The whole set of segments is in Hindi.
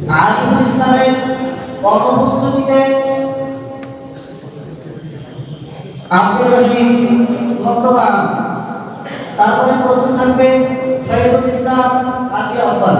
আলিমুল ইসলামের কর্মপ্রস্তুতিতে আব্দুর রহিম ভক্তবান, তারপরে প্রশ্ন থাকবে ফয়জুল ইসলাম আলী আব্বাস।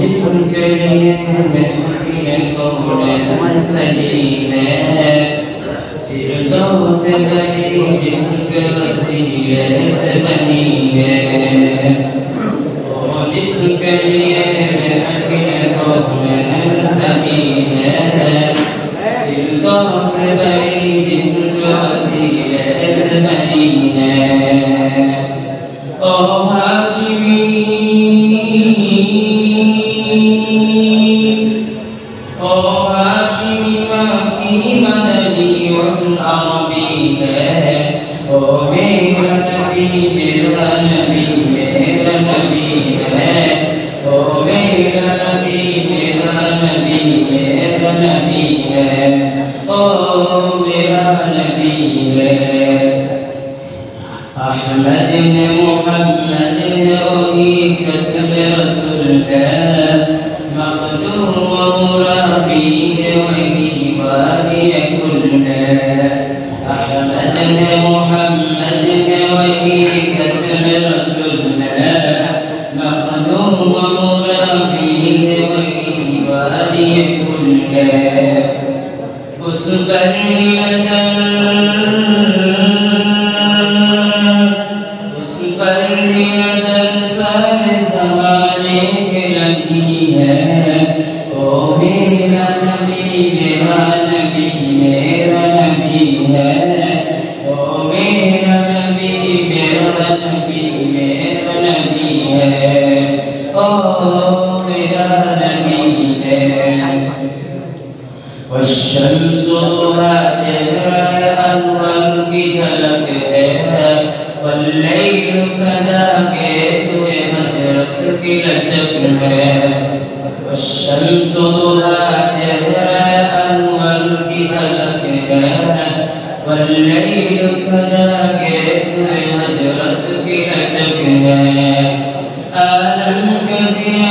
जिस्म के लिए महफिल कौन सजीले फिरदौस बनी जिस्म के वसीले से बनी है। जिस्म के लिए महफिल कौन सजीले फिरदौस बनी जिस्म के वसीले से बनी है। ओ हाशिमी अहमद ने मोहम्मद ने ओही खत्म रसूल है मखदूम व मुराबी है वही वाली कुल है। अहमद ने मोहम्मद ने वही खत्म रसूल है मखदूम व मुराबी है वही वाली कुल है। उस पर शम्स चेहरा अव्वल की झलक है वल्लैल सजा के सोए हजरत की लचक है। शम्स चेहरा अव्वल की झलक है वल्लैल सजा के सोए हजरत की लचक है। आलम का ज़िया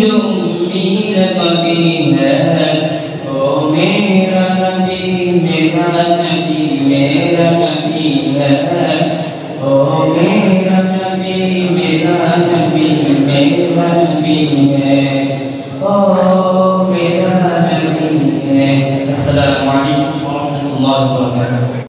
जो उम्मीद कभी है। ओ मेरा नबी मेरा नबी मेरा नबी है। ओ मेरा नबी मेरा नबी मेरा नबी है। ओ मेरा नबी है। अस्सलामु अलैकुम व रहमतुल्लाहि व बरकातुहू।